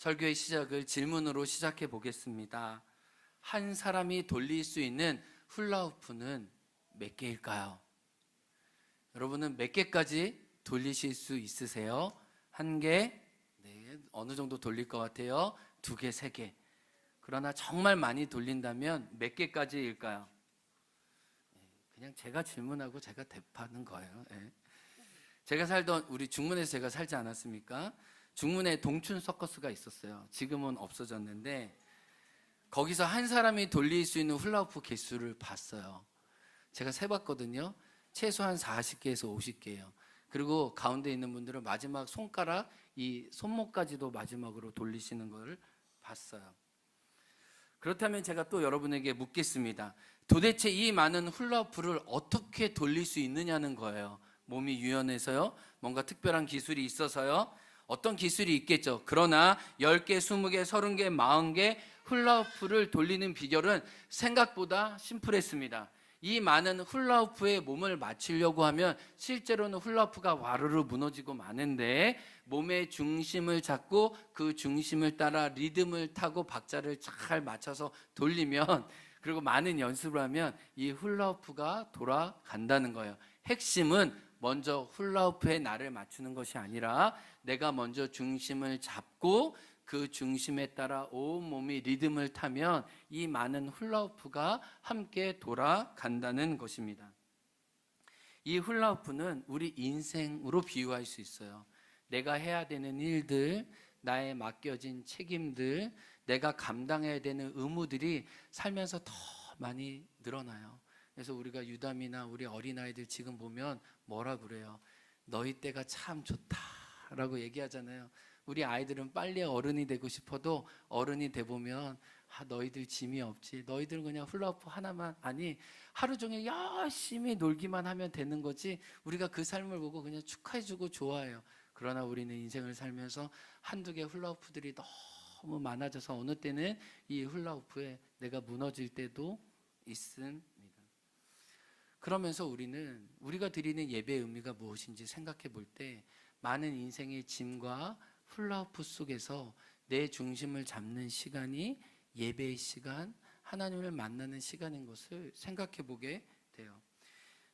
설교의 시작을 질문으로 시작해 보겠습니다. 한 사람이 돌릴 수 있는 훌라후프는 몇 개일까요? 여러분은 몇 개까지 돌리실 수 있으세요? 한 개? 네, 어느 정도 돌릴 것 같아요? 두 개, 세 개. 그러나 정말 많이 돌린다면 몇 개까지일까요? 그냥 제가 질문하고 제가 대답하는 거예요. 제가 살던 우리 중문에서 제가 살지 않았습니까? 중문에 동춘 서커스가 있었어요. 지금은 없어졌는데 거기서 한 사람이 돌릴 수 있는 훌라후프 개수를 봤어요. 제가 세봤거든요. 최소한 40개에서 50개예요. 그리고 가운데 있는 분들은 마지막 손가락, 이 손목까지도 마지막으로 돌리시는 걸 봤어요. 그렇다면 제가 또 여러분에게 묻겠습니다. 도대체 이 많은 훌라후프를 어떻게 돌릴 수 있느냐는 거예요. 몸이 유연해서요? 뭔가 특별한 기술이 있어서요? 어떤 기술이 있겠죠. 그러나 10개, 20개, 30개, 40개 훌라후프를 돌리는 비결은 생각보다 심플했습니다. 이 많은 훌라후프에 몸을 맞추려고 하면 실제로는 훌라후프가 와르르 무너지고 마는데 몸의 중심을 잡고 그 중심을 따라 리듬을 타고 박자를 잘 맞춰서 돌리면, 그리고 많은 연습을 하면 이 훌라후프가 돌아간다는 거예요. 핵심은 먼저 훌라후프에 나를 맞추는 것이 아니라 내가 먼저 중심을 잡고 그 중심에 따라 온몸이 리듬을 타면 이 많은 훌라후프가 함께 돌아간다는 것입니다. 이 훌라후프는 우리 인생으로 비유할 수 있어요. 내가 해야 되는 일들, 나의 맡겨진 책임들, 내가 감당해야 되는 의무들이 살면서 더 많이 늘어나요. 그래서 우리가 유담이나 우리 어린아이들 지금 보면 뭐라 그래요? 너희 때가 참 좋다라고 얘기하잖아요. 우리 아이들은 빨리 어른이 되고 싶어도 어른이 돼보면 너희들 짐이 없지, 너희들은 그냥 훌라후프 하나만, 아니 하루 종일 열심히 놀기만 하면 되는 거지, 우리가 그 삶을 보고 그냥 축하해주고 좋아해요. 그러나 우리는 인생을 살면서 한두 개 훌라후프들이 너무 많아져서 어느 때는 이 훌라후프에 내가 무너질 때도 있습니다. 그러면서 우리가 드리는 예배의 의미가 무엇인지 생각해 볼 때 많은 인생의 짐과 훌라후프 속에서 내 중심을 잡는 시간이 예배의 시간, 하나님을 만나는 시간인 것을 생각해 보게 돼요.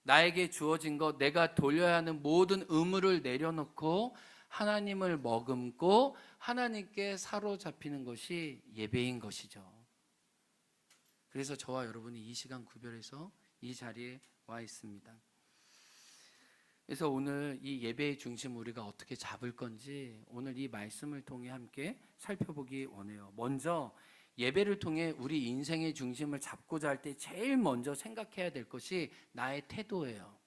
나에게 주어진 것, 내가 돌려야 하는 모든 의무를 내려놓고 하나님을 머금고 하나님께 사로잡히는 것이 예배인 것이죠. 그래서 저와 여러분이 이 시간 구별해서 이 자리에 와 있습니다. 그래서 오늘 이 예배의 중심 우리가 어떻게 잡을 건지 오늘 이 말씀을 통해 함께 살펴보기 원해요. 먼저 예배를 통해 우리 인생의 중심을 잡고자 할 때 제일 먼저 생각해야 될 것이 나의 태도예요.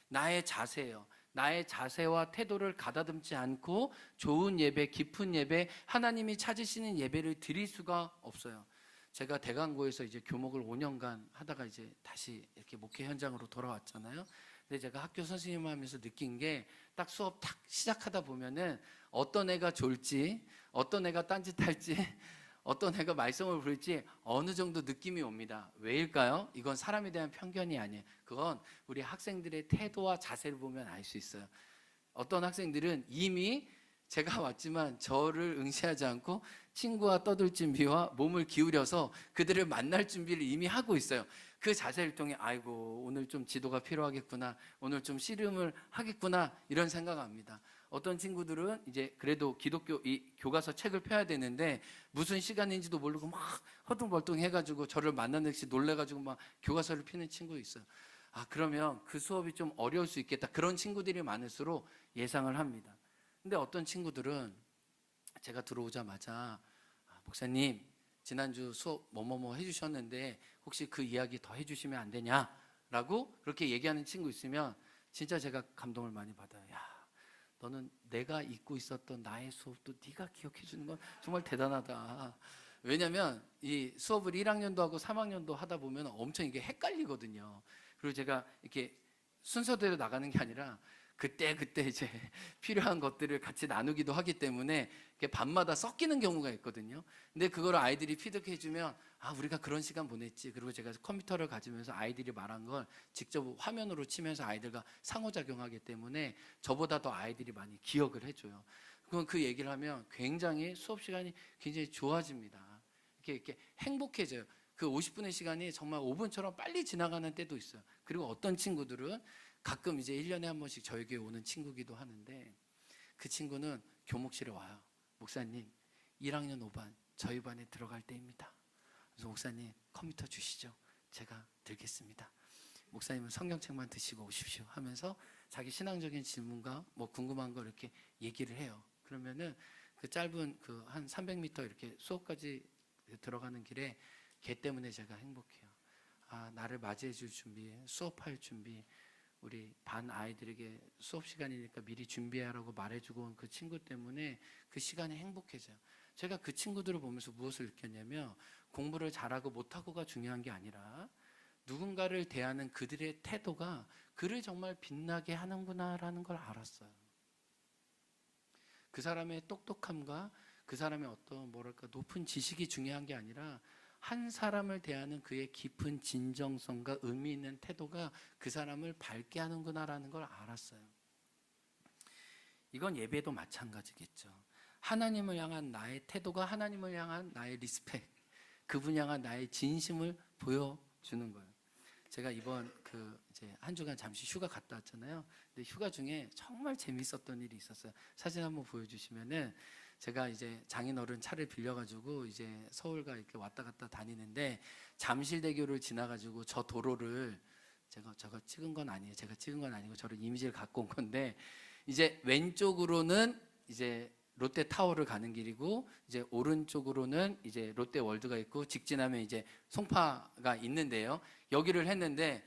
나의 자세예요. 나의 자세와 태도를 가다듬지 않고 좋은 예배, 깊은 예배, 하나님이 찾으시는 예배를 드릴 수가 없어요. 제가 대강고에서 이제 교목을 5년간 하다가 이제 다시 이렇게 목회 현장으로 돌아왔잖아요. 근데 제가 학교 선생님 하면서 느낀 게 딱 수업 탁 시작하다 보면은 어떤 애가 졸지, 어떤 애가 딴짓할지, 어떤 애가 말씀을 부를지 어느 정도 느낌이 옵니다. 왜일까요? 이건 사람에 대한 편견이 아니에요. 그건 우리 학생들의 태도와 자세를 보면 알 수 있어요. 어떤 학생들은 이미 제가 왔지만 저를 응시하지 않고 친구와 떠들 준비와 몸을 기울여서 그들을 만날 준비를 이미 하고 있어요. 그 자세를 통해 아이고 오늘 좀 지도가 필요하겠구나, 오늘 좀 씨름을 하겠구나, 이런 생각합니다. 어떤 친구들은 이제 그래도 기독교 이 교과서 책을 펴야 되는데 무슨 시간인지도 모르고 막 허둥벌둥 해가지고 저를 만나는 듯이 놀래가지고 막 교과서를 피는 친구 있어요. 그러면 그 수업이 좀 어려울 수 있겠다, 그런 친구들이 많을수록 예상을 합니다. 근데 어떤 친구들은 제가 들어오자마자 목사님 지난주 수업 뭐뭐뭐 해주셨는데 혹시 그 이야기 더 해주시면 안 되냐라고 그렇게 얘기하는 친구 있으면 진짜 제가 감동을 많이 받아요. 야, 너는 내가 잊고 있었던 나의 수업도 네가 기억해 주는 건 정말 대단하다. 왜냐면 이 수업을 1학년도 하고 3학년도 하다 보면 엄청 이게 헷갈리거든요. 그리고 제가 이렇게 순서대로 나가는 게 아니라 그때 이제 필요한 것들을 같이 나누기도 하기 때문에 밤마다 섞이는 경우가 있거든요. 근데 그걸 아이들이 피드백해주면 우리가 그런 시간 보냈지. 그리고 제가 컴퓨터를 가지면서 아이들이 말한 걸 직접 화면으로 치면서 아이들과 상호작용하기 때문에 저보다 더 아이들이 많이 기억을 해줘요. 그 얘기를 하면 굉장히 수업 시간이 굉장히 좋아집니다. 이렇게 행복해져요. 그 50분의 시간이 정말 5분처럼 빨리 지나가는 때도 있어요. 그리고 어떤 친구들은 가끔 이제 1년에 한 번씩 저희 교회 오는 친구기도 하는데, 그 친구는 교목실에 와요. 목사님, 1학년 5반 저희 반에 들어갈 때입니다. 그래서 목사님 컴퓨터 주시죠. 제가 들겠습니다. 목사님은 성경책만 드시고 오십시오 하면서 자기 신앙적인 질문과 뭐 궁금한 거 이렇게 얘기를 해요. 그러면은 그 짧은 그 한 300m 이렇게 수업까지 들어가는 길에 걔 때문에 제가 행복해요. 아, 나를 맞이해 줄 준비, 수업할 준비, 우리 반 아이들에게 수업 시간이니까 미리 준비하라고 말해주고 온 그 친구 때문에 그 시간이 행복해져요. 제가 그 친구들을 보면서 무엇을 느꼈냐면, 공부를 잘하고 못하고가 중요한 게 아니라 누군가를 대하는 그들의 태도가 그를 정말 빛나게 하는구나라는 걸 알았어요. 그 사람의 똑똑함과 그 사람의 어떤 뭐랄까 높은 지식이 중요한 게 아니라 한 사람을 대하는 그의 깊은 진정성과 의미 있는 태도가 그 사람을 밝게 하는구나라는 걸 알았어요. 이건 예배도 마찬가지겠죠. 하나님을 향한 나의 태도가 하나님을 향한 나의 리스펙, 그분 향한 나의 진심을 보여주는 거예요. 제가 이번 이제 한 주간 잠시 휴가 갔다 왔잖아요. 근데 휴가 중에 정말 재밌었던 일이 있었어요. 사진 한번 보여주시면은, 제가 이제 장인어른 차를 빌려가지고 이제 서울과 이렇게 왔다 갔다 다니는데, 잠실대교를 지나가지고 저 도로를 저거 찍은 건 아니에요. 제가 찍은 건 아니고 저런 이미지를 갖고 온 건데, 이제 왼쪽으로는 이제 롯데타워를 가는 길이고, 이제 오른쪽으로는 이제 롯데월드가 있고, 직진하면 이제 송파가 있는데요. 여기를 했는데,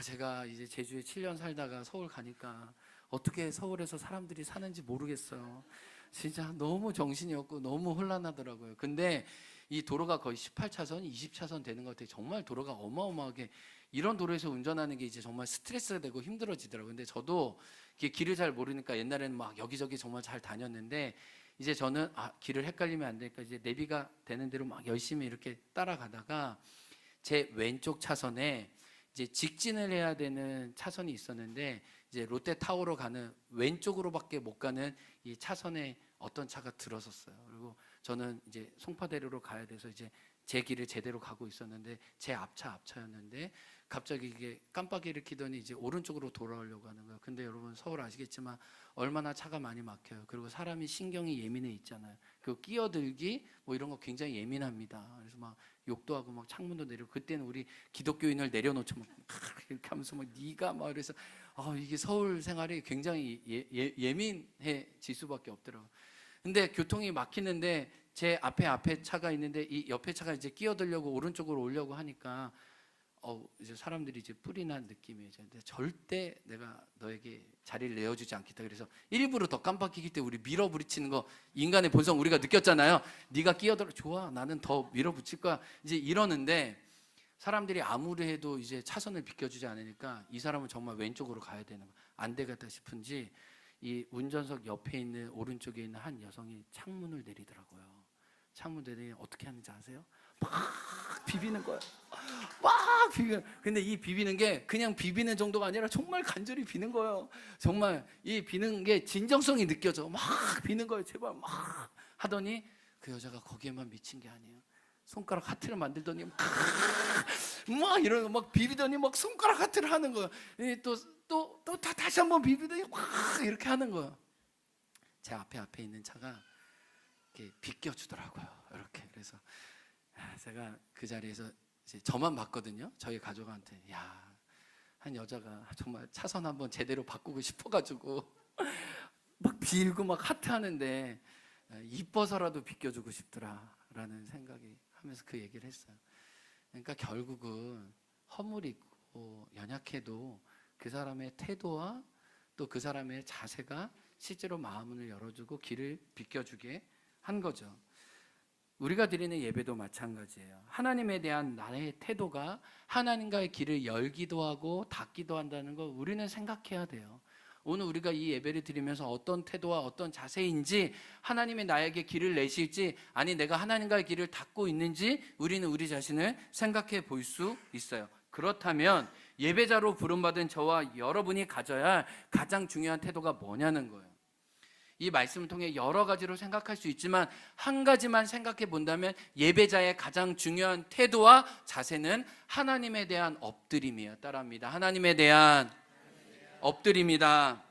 제가 이제 제주에 7년 살다가 서울 가니까 어떻게 서울에서 사람들이 사는지 모르겠어요. 진짜 너무 정신이 없고 너무 혼란하더라고요. 근데 이 도로가 거의 18차선, 20차선 되는 것 같아요. 정말 도로가 어마어마하게, 이런 도로에서 운전하는 게 이제 정말 스트레스가 되고 힘들어지더라고요. 근데 저도 길을 잘 모르니까 옛날에는 막 여기저기 정말 잘 다녔는데, 이제 저는 길을 헷갈리면 안 되니까 이제 내비가 되는 대로 막 열심히 이렇게 따라가다가 제 왼쪽 차선에 이제 직진을 해야 되는 차선이 있었는데, 이제 롯데타워로 가는 왼쪽으로밖에 못 가는 이 차선에 어떤 차가 들어섰어요. 그리고 저는 이제 송파대로로 가야 돼서 이제 제 길을 제대로 가고 있었는데, 제 앞차였는데 갑자기 이게 깜빡이를 켜더니 이제 오른쪽으로 돌아오려고 하는 거예요. 근데 여러분 서울 아시겠지만 얼마나 차가 많이 막혀요. 그리고 사람이 신경이 예민해 있잖아요. 그 끼어들기 뭐 이런 거 굉장히 예민합니다. 그래서 막 욕도 하고 막 창문도 내리고, 그때는 우리 기독교인을 내려놓죠. 막 이렇게 하면서 막 네가 막 그래서 이게 서울 생활이 굉장히 예민해질 수밖에 없더라고요. 근데 교통이 막히는데 제 앞에 차가 있는데 이 옆에 차가 이제 끼어들려고 오른쪽으로 오려고 하니까 이제 사람들이 이제 뿔이 난 느낌이에요. 근데 절대 내가 너에게 자리를 내어주지 않겠다. 그래서 일부러 더 깜빡이기 때문에 우리 밀어붙이는 거, 인간의 본성 우리가 느꼈잖아요. 네가 끼어들어, 좋아, 나는 더 밀어붙일 거야, 이제 이러는데, 사람들이 아무리 해도 이제 차선을 비켜주지 않으니까 이 사람은 정말 왼쪽으로 가야 되는 거, 안 되겠다 싶은지 이 운전석 옆에 있는 오른쪽에 있는 한 여성이 창문을 내리더라고요. 창문 내리면 어떻게 하는지 아세요? 막 비비는 거예요. 막 비비는. 근데 이 비비는 게 그냥 비비는 정도가 아니라 정말 간절히 비는 거예요. 정말 이 비는 게 진정성이 느껴져. 막 비는 거예요. 제발 막 하더니 그 여자가 거기에만 미친 게 아니에요. 손가락 하트를 만들더니 막 이런 거 막 비비더니 막 손가락 하트를 하는 거예요. 또 다시 한번 비비더니 막 이렇게 하는 거예요. 제 앞에 있는 차가 이렇게 비껴주더라고요. 이렇게. 그래서 제가 그 자리에서 이제 저만 봤거든요. 저희 가족한테, 한 여자가 정말 차선 한번 제대로 바꾸고 싶어가지고 막 빌고 막 하트 하는데 이뻐서라도 비껴주고 싶더라라는 생각이 하면서 그 얘기를 했어요. 그러니까 결국은 허물이 있고 연약해도 그 사람의 태도와 또 그 사람의 자세가 실제로 마음을 열어주고 길을 비껴주게 한 거죠. 우리가 드리는 예배도 마찬가지예요. 하나님에 대한 나의 태도가 하나님과의 길을 열기도 하고 닫기도 한다는 거 우리는 생각해야 돼요. 오늘 우리가 이 예배를 드리면서 어떤 태도와 어떤 자세인지, 하나님이 나에게 길을 내실지, 아니 내가 하나님과의 길을 닫고 있는지 우리는 우리 자신을 생각해 볼 수 있어요. 그렇다면 예배자로 부름받은 저와 여러분이 가져야 할 가장 중요한 태도가 뭐냐는 거예요. 이 말씀을 통해 여러 가지로 생각할 수 있지만 한 가지만 생각해 본다면 예배자의 가장 중요한 태도와 자세는 하나님에 대한 엎드림이에요. 따라합니다. 하나님에 대한 엎드림이다.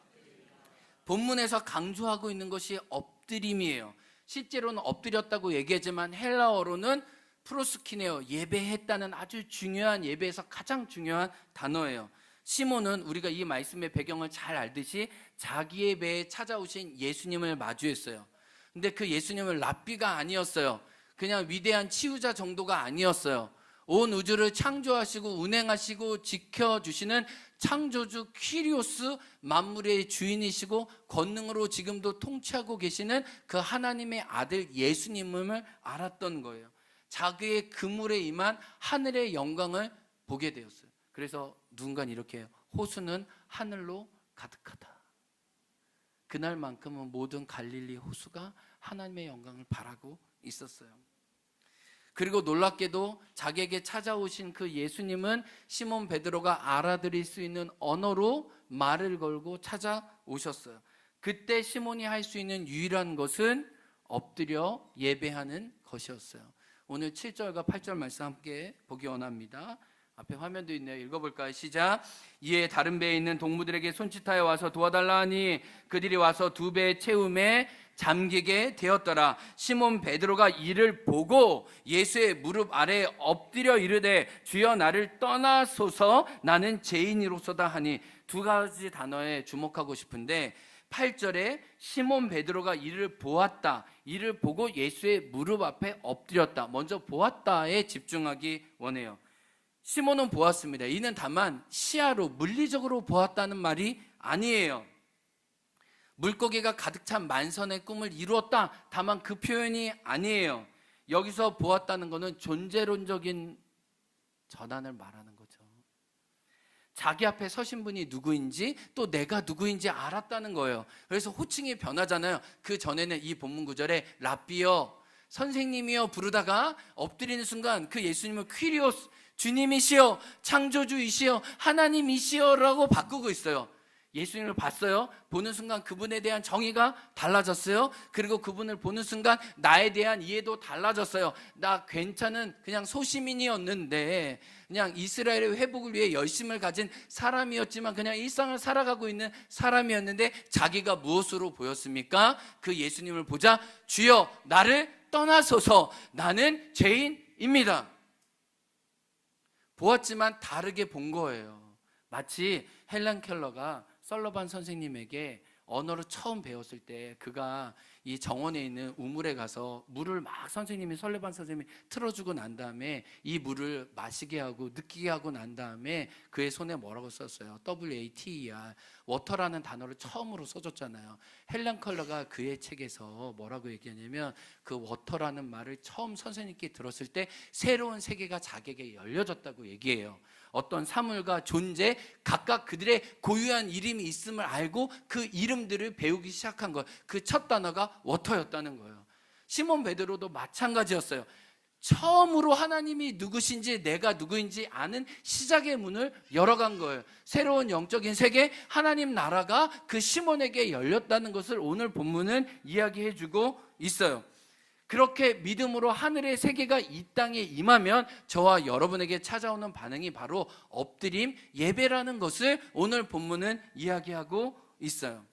본문에서 강조하고 있는 것이 엎드림이에요. 실제로는 엎드렸다고 얘기하지만 헬라어로는 프로스키네오, 예배했다는 아주 중요한, 예배에서 가장 중요한 단어예요. 시몬은 우리가 이 말씀의 배경을 잘 알듯이 자기의 배에 찾아오신 예수님을 마주했어요. 근데 그 예수님은 랍비가 아니었어요. 그냥 위대한 치유자 정도가 아니었어요. 온 우주를 창조하시고 운행하시고 지켜주시는 창조주 퀴리오스, 만물의 주인이시고 권능으로 지금도 통치하고 계시는 그 하나님의 아들 예수님을 알았던 거예요. 자기의 그물에 임한 하늘의 영광을 보게 되었어요. 그래서 누군가는 이렇게 해요. 호수는 하늘로 가득하다. 그날만큼은 모든 갈릴리 호수가 하나님의 영광을 바라고 있었어요. 그리고 놀랍게도 자기에게 찾아오신 그 예수님은 시몬 베드로가 알아들을 수 있는 언어로 말을 걸고 찾아오셨어요. 그때 시몬이 할 수 있는 유일한 것은 엎드려 예배하는 것이었어요. 오늘 7절과 8절 말씀 함께 보기 원합니다. 앞에 화면도 있네요. 읽어볼까요? 시작. 이에 다른 배에 있는 동무들에게 손짓하여 와서 도와달라 하니 그들이 와서 두 배의 채움에 잠기게 되었더라. 시몬 베드로가 이를 보고 예수의 무릎 아래에 엎드려 이르되 주여 나를 떠나소서 나는 죄인이로소다 하니, 두 가지 단어에 주목하고 싶은데 8절에 시몬 베드로가 이를 보았다, 이를 보고 예수의 무릎 앞에 엎드렸다. 먼저 보았다에 집중하기 원해요. 시몬은 보았습니다. 이는 다만 시야로 물리적으로 보았다는 말이 아니에요. 물고기가 가득 찬 만선의 꿈을 이루었다, 다만 그 표현이 아니에요. 여기서 보았다는 것은 존재론적인 전환을 말하는 거죠. 자기 앞에 서신 분이 누구인지 또 내가 누구인지 알았다는 거예요. 그래서 호칭이 변하잖아요. 그 전에는 이 본문 구절에 랍비여, 선생님이여 부르다가 엎드리는 순간 그 예수님을 퀴리오스, 주님이시여, 창조주이시여, 하나님이시여 라고 바꾸고 있어요. 예수님을 봤어요. 보는 순간 그분에 대한 정의가 달라졌어요. 그리고 그분을 보는 순간 나에 대한 이해도 달라졌어요. 나 괜찮은 그냥 소시민이었는데, 그냥 이스라엘의 회복을 위해 열심을 가진 사람이었지만 그냥 일상을 살아가고 있는 사람이었는데, 자기가 무엇으로 보였습니까? 그 예수님을 보자 주여 나를 떠나소서 나는 죄인입니다. 보았지만 다르게 본 거예요. 마치 헬렌 켈러가 설러반 선생님에게 언어를 처음 배웠을 때 그가 이 정원에 있는 우물에 가서 물을 막 선생님이, 설러반 선생님이 틀어주고 난 다음에 이 물을 마시게 하고 느끼게 하고 난 다음에 그의 손에 뭐라고 썼어요? WATER, 워터라는 단어를 처음으로 써줬잖아요. 헬렌 켈러가 그의 책에서 뭐라고 얘기하냐면 그 워터라는 말을 처음 선생님께 들었을 때 새로운 세계가 자기에게 열려졌다고 얘기해요. 어떤 사물과 존재, 각각 그들의 고유한 이름이 있음을 알고 그 이름들을 배우기 시작한 거예요. 그 첫 단어가 워터였다는 거예요. 시몬 베드로도 마찬가지였어요. 처음으로 하나님이 누구신지 내가 누구인지 아는 시작의 문을 열어간 거예요. 새로운 영적인 세계, 하나님 나라가 그 시몬에게 열렸다는 것을 오늘 본문은 이야기해주고 있어요. 그렇게 믿음으로 하늘의 세계가 이 땅에 임하면 저와 여러분에게 찾아오는 반응이 바로 엎드림, 예배라는 것을 오늘 본문은 이야기하고 있어요.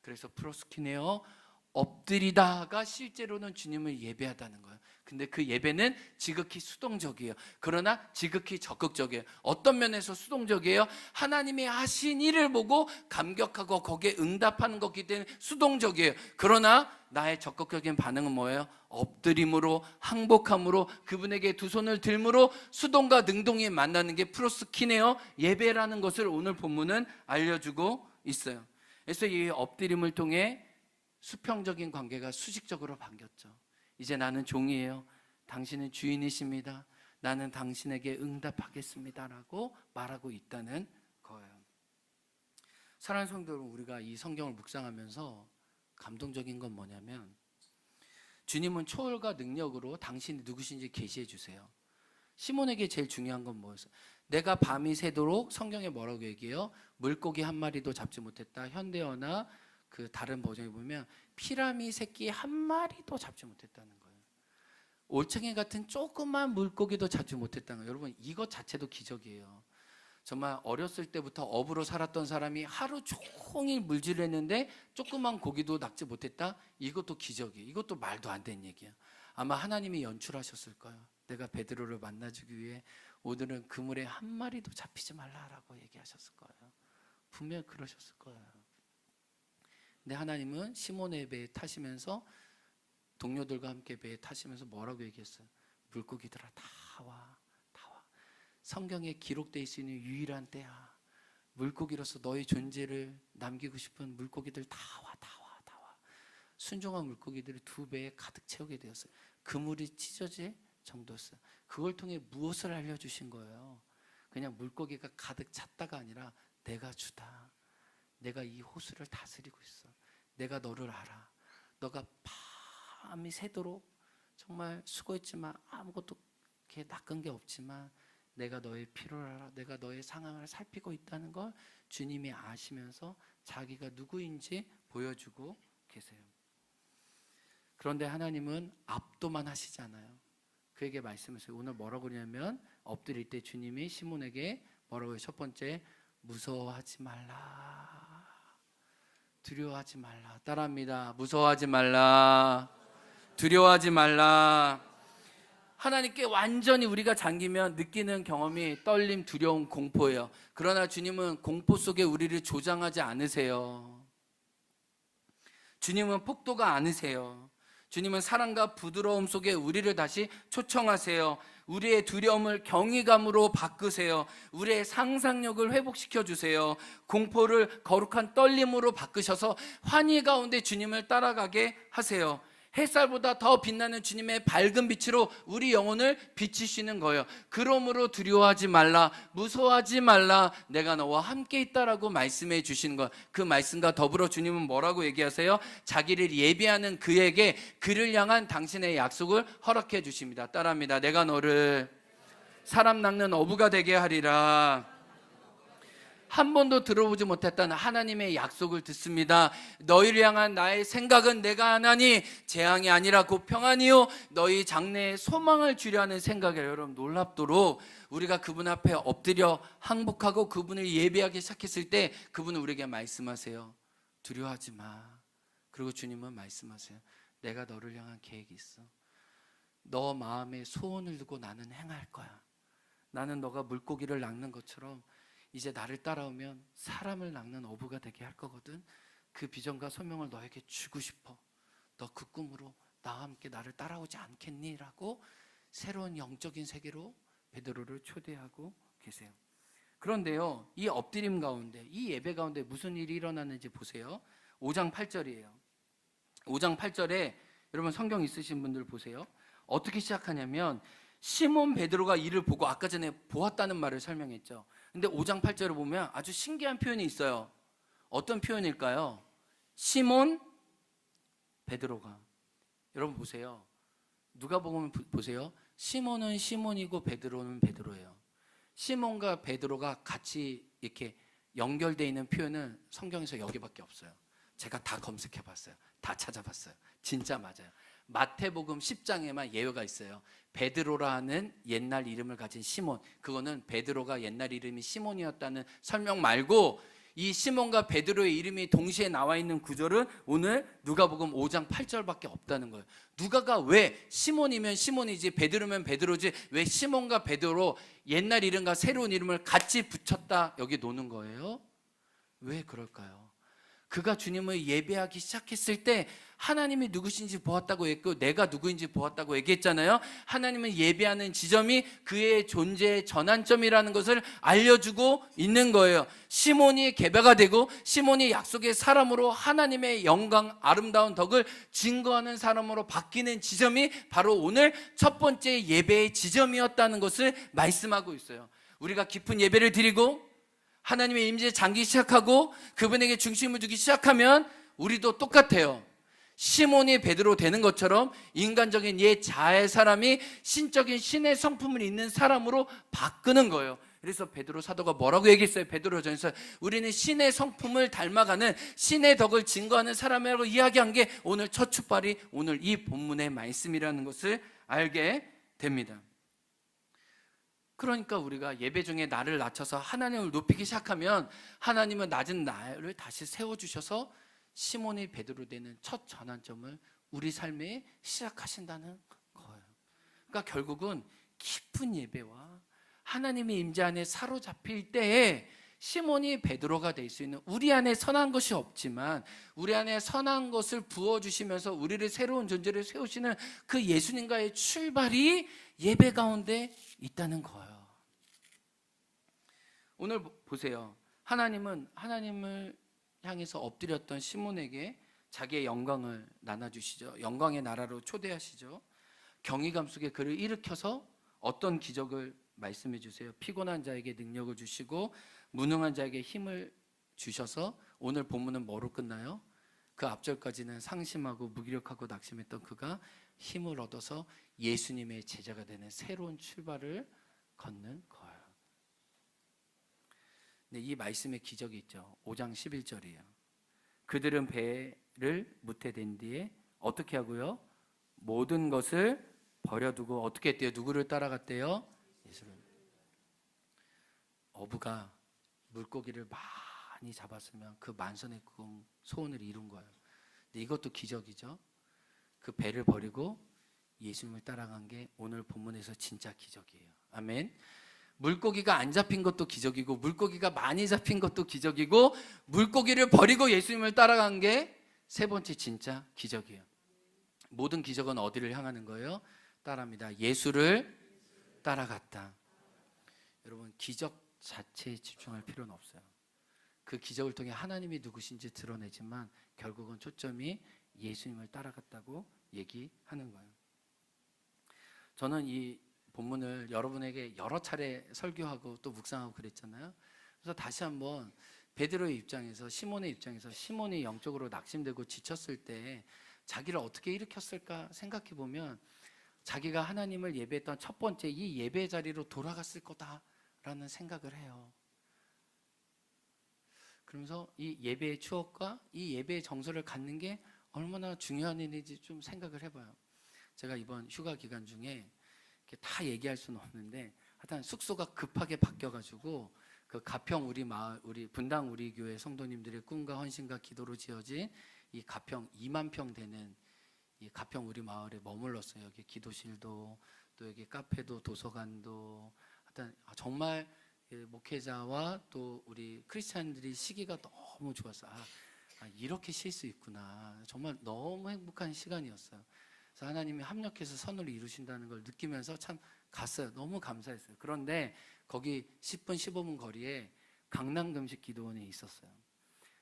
그래서 프로스키네어, 엎드리다가 실제로는 주님을 예배하다는 거예요. 근데 그 예배는 지극히 수동적이에요. 그러나 지극히 적극적이에요. 어떤 면에서 수동적이에요? 하나님이 하신 일을 보고 감격하고 거기에 응답하는 것이기 때문에 수동적이에요. 그러나 나의 적극적인 반응은 뭐예요? 엎드림으로, 항복함으로, 그분에게 두 손을 들므로 수동과 능동이 만나는 게 프로스키네어, 예배라는 것을 오늘 본문은 알려주고 있어요. 그래서 이 엎드림을 통해 수평적인 관계가 수직적으로 바뀌었죠. 이제 나는 종이에요. 당신은 주인이십니다. 나는 당신에게 응답하겠습니다라고 말하고 있다는 거예요. 사랑하는 성도 여러분, 우리가 이 성경을 묵상하면서 감동적인 건 뭐냐면, 주님은 초월과 능력으로 당신이 누구신지 계시해 주세요. 시몬에게 제일 중요한 건 뭐였어요? 내가 밤이 새도록, 성경에 뭐라고 얘기해요? 물고기 한 마리도 잡지 못했다. 현대어나 그 다른 버전에 보면 피라미 새끼 한 마리도 잡지 못했다는 거예요. 올챙이 같은 조그만 물고기도 잡지 못했다는 거예요. 여러분, 이것 자체도 기적이에요. 정말 어렸을 때부터 어부로 살았던 사람이 하루 종일 물질을 했는데 조그만 고기도 낚지 못했다? 이것도 기적이에요. 이것도 말도 안 되는 얘기야. 아마 하나님이 연출하셨을 거예요. 내가 베드로를 만나주기 위해 오늘은 그물에 한 마리도 잡히지 말라라고 얘기하셨을 거예요. 분명 그러셨을 거예요. 근데 하나님은 시몬의 배에 타시면서 동료들과 함께 배에 타시면서 뭐라고 얘기했어요? 물고기들아, 다 와. 성경에 기록되어 있을 수 있는 유일한 때야. 물고기로서 너의 존재를 남기고 싶은 물고기들 다 와. 순종한 물고기들이 2배에 가득 채우게 되었어요. 그물이 찢어질 정도였어요. 그걸 통해 무엇을 알려주신 거예요? 그냥 물고기가 가득 찼다가 아니라 내가 주다. 내가 이 호수를 다스리고 있어. 내가 너를 알아. 너가 밤이 새도록 정말 수고했지만 아무것도 이렇게 낚은 게 없지만 내가 너의 필요를 알아. 내가 너의 상황을 살피고 있다는 걸 주님이 아시면서 자기가 누구인지 보여주고 계세요. 그런데 하나님은 압도만 하시지 않아요. 그에게 말씀하세요. 오늘 뭐라고 그러냐면 엎드릴 때 주님이 시몬에게 뭐라고 해요? 첫 번째, 무서워하지 말라. 두려워하지 말라. 따라합니다. 무서워하지 말라. 두려워하지 말라. 하나님께 완전히 우리가 잠기면 느끼는 경험이 떨림, 두려움, 공포예요. 그러나 주님은 공포 속에 우리를 조장하지 않으세요. 주님은 폭도가 아니세요. 주님은 사랑과 부드러움 속에 우리를 다시 초청하세요. 우리의 두려움을 경외감으로 바꾸세요. 우리의 상상력을 회복시켜 주세요. 공포를 거룩한 떨림으로 바꾸셔서 환희 가운데 주님을 따라가게 하세요. 햇살보다 더 빛나는 주님의 밝은 빛으로 우리 영혼을 비치시는 거예요. 그러므로 두려워하지 말라, 무서워하지 말라, 내가 너와 함께 있다라고 말씀해 주시는 것. 그 말씀과 더불어 주님은 뭐라고 얘기하세요? 자기를 예비하는 그에게 그를 향한 당신의 약속을 허락해 주십니다. 따라합니다. 내가 너를 사람 낚는 어부가 되게 하리라. 한 번도 들어보지 못했던 하나님의 약속을 듣습니다. 너희를 향한 나의 생각은 내가 하나니 재앙이 아니라 곧 평안이요 너희 장래에 소망을 주려 하는 생각이에요. 여러분, 놀랍도록 우리가 그분 앞에 엎드려 항복하고 그분을 예배하기 시작했을 때 그분은 우리에게 말씀하세요. 두려워하지 마. 그리고 주님은 말씀하세요. 내가 너를 향한 계획이 있어. 너 마음에 소원을 두고 나는 행할 거야. 나는 너가 물고기를 낚는 것처럼 이제 나를 따라오면 사람을 낚는 어부가 되게 할 거거든. 그 비전과 소명을 너에게 주고 싶어. 너 그 꿈으로 나와 함께 나를 따라오지 않겠니? 라고 새로운 영적인 세계로 베드로를 초대하고 계세요. 그런데요, 이 엎드림 가운데, 이 예배 가운데 무슨 일이 일어나는지 보세요. 5장 8절이에요 5장 8절에 여러분 성경 있으신 분들 보세요. 어떻게 시작하냐면 시몬 베드로가 이를 보고, 아까 전에 보았다는 말을 설명했죠. 근데 5장 8절을 보면 아주 신기한 표현이 있어요. 어떤 표현일까요? 시몬 베드로가, 여러분 보세요. 누가복음 보세요. 시몬은 시몬이고 베드로는 베드로예요. 시몬과 베드로가 같이 이렇게 연결되어 있는 표현은 성경에서 여기밖에 없어요. 제가 다 검색해 봤어요. 다 찾아봤어요. 진짜 맞아요. 마태복음 10장에만 예외가 있어요. 베드로라는 옛날 이름을 가진 시몬, 그거는 베드로가 옛날 이름이 시몬이었다는 설명 말고 이 시몬과 베드로의 이름이 동시에 나와 있는 구절은 오늘 누가복음 5장 8절밖에 없다는 거예요. 누가가 왜 시몬이면 시몬이지 베드로면 베드로지 왜 시몬과 베드로 옛날 이름과 새로운 이름을 같이 붙였다 여기 노는 거예요? 왜 그럴까요? 그가 주님을 예배하기 시작했을 때 하나님이 누구신지 보았다고 했고 내가 누구인지 보았다고 얘기했잖아요. 하나님은 예배하는 지점이 그의 존재의 전환점이라는 것을 알려주고 있는 거예요. 시몬이 계배가 되고 시몬이 약속의 사람으로 하나님의 영광 아름다운 덕을 증거하는 사람으로 바뀌는 지점이 바로 오늘 첫 번째 예배의 지점이었다는 것을 말씀하고 있어요. 우리가 깊은 예배를 드리고 하나님의 임재에 잠기기 시작하고 그분에게 중심을 두기 시작하면 우리도 똑같아요. 시몬이 베드로 되는 것처럼 인간적인 옛 자아의 사람이 신적인 신의 성품을 있는 사람으로 바꾸는 거예요. 그래서 베드로 사도가 뭐라고 얘기했어요? 베드로전서 우리는 신의 성품을 닮아가는 신의 덕을 증거하는 사람이라고 이야기한 게 오늘 첫 출발이 오늘 이 본문의 말씀이라는 것을 알게 됩니다. 그러니까 우리가 예배 중에 나를 낮춰서 하나님을 높이기 시작하면 하나님은 낮은 나를 다시 세워주셔서 시몬이 베드로 되는 첫 전환점을 우리 삶에 시작하신다는 거예요. 그러니까 결국은 깊은 예배와 하나님의 임재 안에 사로잡힐 때에 시몬이 베드로가 될 수 있는, 우리 안에 선한 것이 없지만 우리 안에 선한 것을 부어주시면서 우리를 새로운 존재를 세우시는 그 예수님과의 출발이 예배 가운데 있다는 거예요. 오늘 보세요. 하나님은 하나님을 향해서 엎드렸던 시몬에게 자기의 영광을 나눠주시죠. 영광의 나라로 초대하시죠. 경외감 속에 그를 일으켜서 어떤 기적을 말씀해 주세요. 피곤한 자에게 능력을 주시고 무능한 자에게 힘을 주셔서 오늘 본문은 뭐로 끝나요? 그 앞절까지는 상심하고 무기력하고 낙심했던 그가 힘을 얻어서 예수님의 제자가 되는 새로운 출발을 걷는 거예요. 근데 이 말씀의 기적이 있죠. 5장 11절이에요. 그들은 배를 무태된 뒤에 어떻게 하고요? 모든 것을 버려두고 어떻게 했대요? 누구를 따라갔대요? 예수를. 어부가 물고기를 많이 잡았으면 그 만선의 꿈, 소원을 이룬 거예요. 근데 이것도 기적이죠. 그 배를 버리고 예수님을 따라간 게 오늘 본문에서 진짜 기적이에요. 아멘. 물고기가 안 잡힌 것도 기적이고 물고기가 많이 잡힌 것도 기적이고 물고기를 버리고 예수님을 따라간 게 세 번째 진짜 기적이에요. 모든 기적은 어디를 향하는 거예요? 따라합니다. 예수를 따라갔다. 여러분, 기적 자체에 집중할 필요는 없어요. 그 기적을 통해 하나님이 누구신지 드러내지만 결국은 초점이 예수님을 따라갔다고 얘기하는 거예요. 저는 이 본문을 여러분에게 여러 차례 설교하고 또 묵상하고 그랬잖아요. 그래서 다시 한번 베드로의 입장에서, 시몬의 입장에서, 시몬이 영적으로 낙심되고 지쳤을 때 자기를 어떻게 일으켰을까 생각해 보면 자기가 하나님을 예배했던 첫 번째 이 예배 자리로 돌아갔을 거다라는 생각을 해요. 그러면서 이 예배의 추억과 이 예배의 정서를 갖는 게 얼마나 중요한 일인지 좀 생각을 해봐요. 제가 이번 휴가 기간 중에 다 얘기할 수는 없는데 하여튼 숙소가 급하게 바뀌어가지고 그 가평 우리 마을, 우리 분당 우리 교회 성도님들의 꿈과 헌신과 기도로 지어진 이 가평 2만 평 되는 이 가평 우리 마을에 머물렀어요. 여기 기도실도 또 여기 카페도 도서관도 하여튼 정말 목회자와 또 우리 크리스찬들이 시기가 너무 좋았어요. 이렇게 쉴 수 있구나. 정말 너무 행복한 시간이었어요. 그래서 하나님이 합력해서 선을 이루신다는 걸 느끼면서 참 갔어요. 너무 감사했어요. 그런데 거기 10분 15분 거리에 강남금식 기도원이 있었어요.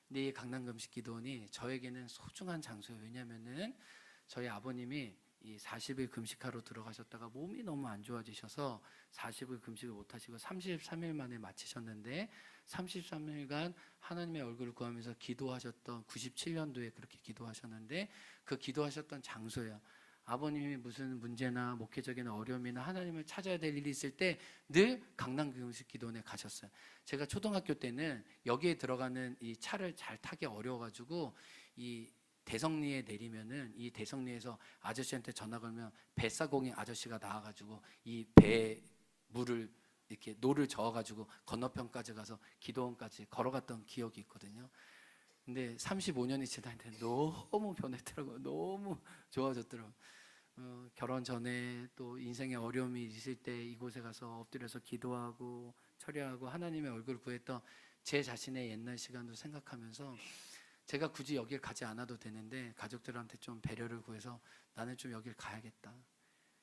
근데 이 강남금식 기도원이 저에게는 소중한 장소예요. 왜냐면은 저희 아버님이 이 40일 금식하러 들어가셨다가 몸이 너무 안 좋아지셔서 40일 금식을 못 하시고 33일 만에 마치셨는데 33일간 하나님의 얼굴을 구하면서 기도하셨던 97년도에 그렇게 기도하셨는데 그 기도하셨던 장소예요. 아버님이 무슨 문제나 목회적인 어려움이나 하나님을 찾아야 될 일이 있을 때 늘 강남금식 기도원에 가셨어요. 제가 초등학교 때는 여기에 들어가는 이 차를 잘 타기 어려워가지고 이 대성리에 내리면은 이 대성리에서 아저씨한테 전화 걸면 뱃사공이 아저씨가 나와가지고 이 배 물을 이렇게 노를 저어가지고 건너편까지 가서 기도원까지 걸어갔던 기억이 있거든요. 근데 35년이 지났는데 너무 변했더라고요. 너무 좋아졌더라고요. 결혼 전에 또 인생에 어려움이 있을 때 이곳에 가서 엎드려서 기도하고 철야하고 하나님의 얼굴을 구했던 제 자신의 옛날 시간도 생각하면서 제가 굳이 여길 가지 않아도 되는데 가족들한테 좀 배려를 구해서 나는 좀 여길 가야겠다.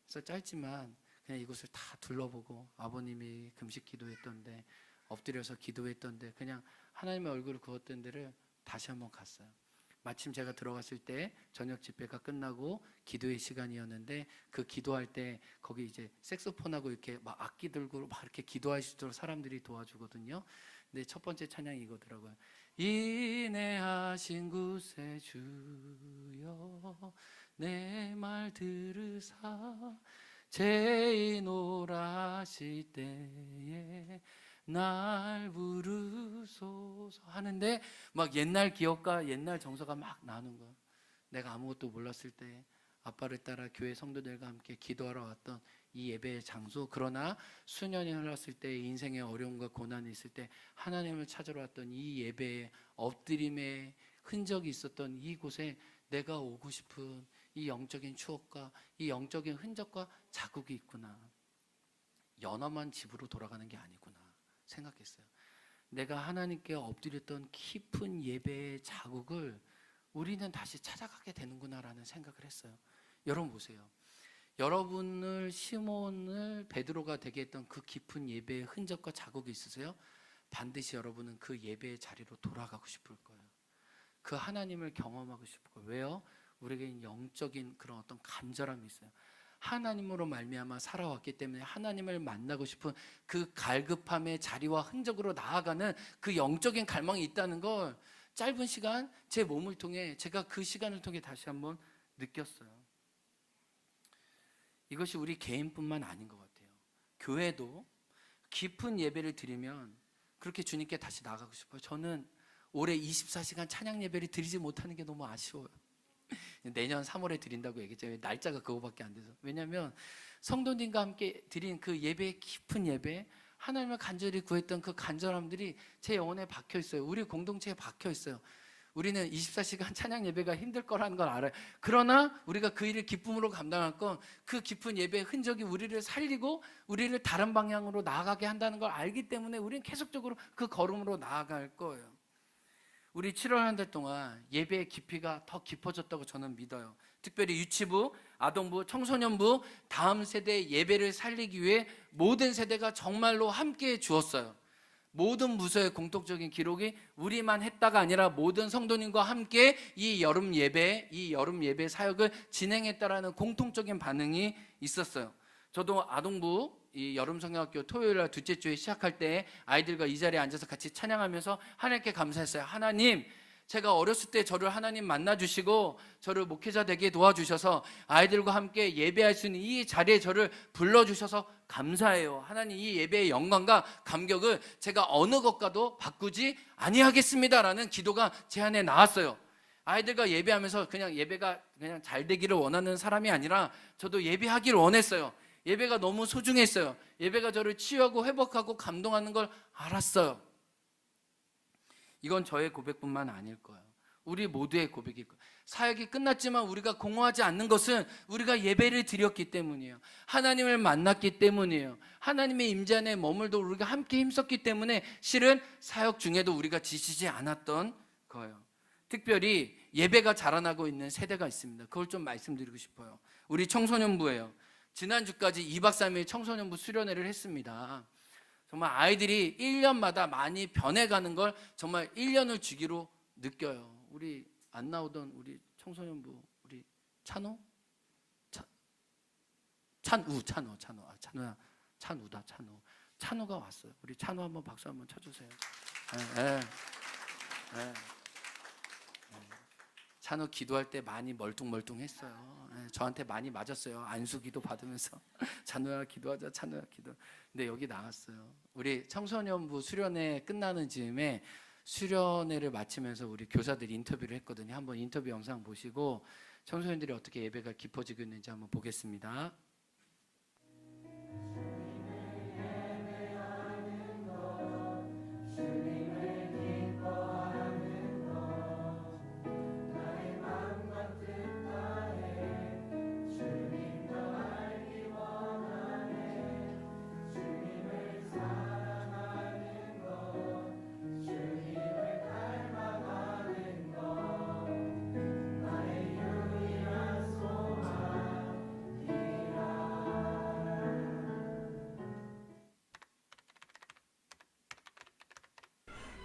그래서 짧지만 그냥 이곳을 다 둘러보고 아버님이 금식 기도했던데 엎드려서 기도했던데 그냥 하나님의 얼굴을 구웠던 데를 다시 한번 갔어요. 마침 제가 들어갔을 때 저녁 집회가 끝나고 기도의 시간이었는데 그 기도할 때 거기 이제 색소폰하고 이렇게 막 악기 들고 막 이렇게 기도할 수 있도록 사람들이 도와주거든요. 근데 첫 번째 찬양이 이거더라고요. 인내하신 구세주여 내 말 들으사 죄인 오라실 때에 날 부르소서 하는데 막 옛날 기억과 옛날 정서가 막 나는 거야. 내가 아무것도 몰랐을 때 아빠를 따라 교회 성도들과 함께 기도하러 왔던 이 예배의 장소, 그러나 수년이 흘렀을 때 인생의 어려움과 고난이 있을 때 하나님을 찾으러 왔던 이 예배의 엎드림의 흔적이 있었던 이곳에 내가 오고 싶은 이 영적인 추억과 이 영적인 흔적과 자국이 있구나. 연엄한 집으로 돌아가는 게 아니구나 생각했어요. 내가 하나님께 엎드렸던 깊은 예배의 자국을 우리는 다시 찾아가게 되는구나라는 생각을 했어요. 여러분 보세요. 여러분을 시몬을 베드로가 되게 했던 그 깊은 예배의 흔적과 자국이 있으세요? 반드시 여러분은 그 예배의 자리로 돌아가고 싶을 거예요. 그 하나님을 경험하고 싶을 거예요. 왜요? 우리에게 영적인 그런 어떤 간절함이 있어요. 하나님으로 말미암아 살아왔기 때문에 하나님을 만나고 싶은 그 갈급함의 자리와 흔적으로 나아가는 그 영적인 갈망이 있다는 걸 짧은 시간 제 몸을 통해 제가 그 시간을 통해 다시 한번 느꼈어요. 이것이 우리 개인뿐만 아닌 것 같아요. 교회도 깊은 예배를 드리면 그렇게 주님께 다시 나가고 싶어요. 저는 올해 24시간 찬양 예배를 드리지 못하는 게 너무 아쉬워요. 내년 3월에 드린다고 얘기했잖아요. 날짜가 그거밖에 안 돼서. 왜냐하면 성도님과 함께 드린 그 예배의 깊은 예배, 하나님을 간절히 구했던 그 간절함들이 제 영혼에 박혀 있어요. 우리 공동체에 박혀 있어요. 우리는 24시간 찬양 예배가 힘들 거라는 걸 알아요. 그러나 우리가 그 일을 기쁨으로 감당할 건 그 깊은 예배의 흔적이 우리를 살리고 우리를 다른 방향으로 나아가게 한다는 걸 알기 때문에 우리는 계속적으로 그 걸음으로 나아갈 거예요. 우리 7월 한 달 동안 예배의 깊이가 더 깊어졌다고 저는 믿어요. 특별히 유치부, 아동부, 청소년부 다음 세대의 예배를 살리기 위해 모든 세대가 정말로 함께 주었어요. 모든 부서의 공통적인 기록이 우리만 했다가 아니라 모든 성도님과 함께 이 여름 예배 사역을 진행했다라는 공통적인 반응이 있었어요. 저도 아동부 이 여름 성경학교 토요일 날 둘째 주에 시작할 때 아이들과 이 자리에 앉아서 같이 찬양하면서 하나님께 감사했어요. 하나님, 제가 어렸을 때 저를 하나님 만나주시고 저를 목회자 되게 도와주셔서 아이들과 함께 예배할 수 있는 이 자리에 저를 불러주셔서 감사해요. 하나님, 이 예배의 영광과 감격을 제가 어느 것과도 바꾸지 아니하겠습니다라는 기도가 제 안에 나왔어요. 아이들과 예배하면서 그냥 예배가 그냥 잘 되기를 원하는 사람이 아니라 저도 예배하기를 원했어요. 예배가 너무 소중했어요. 예배가 저를 치유하고 회복하고 감동하는 걸 알았어요. 이건 저의 고백뿐만 아닐 거예요. 우리 모두의 고백일 거예요. 사역이 끝났지만 우리가 공허하지 않는 것은 우리가 예배를 드렸기 때문이에요. 하나님을 만났기 때문이에요. 하나님의 임재 안에 머물도 우리가 함께 힘썼기 때문에 실은 사역 중에도 우리가 지치지 않았던 거예요. 특별히 예배가 자라나고 있는 세대가 있습니다. 그걸 좀 말씀드리고 싶어요. 우리 청소년부예요. 지난주까지 2박 3일 청소년부 수련회를 했습니다. 정말 아이들이 1년마다 많이 변해가는 걸 정말 1년을 주기로 느껴요. 우리 안 나오던 우리 청소년부 우리 찬우? 찬우야. 찬우가 왔어요. 우리 찬우 한번 박수 한번 쳐주세요. 네. 찬우 기도할 때 많이 멀뚱멀뚱했어요. 저한테 많이 맞았어요. 안수 기도 받으면서 찬우야 기도하자, 찬우야 기도. 근데 여기 나왔어요. 우리 청소년부 수련회 끝나는 즈음에 수련회를 마치면서 우리 교사들이 인터뷰를 했거든요. 한번 인터뷰 영상 보시고 청소년들이 어떻게 예배가 깊어지고 있는지 한번 보겠습니다.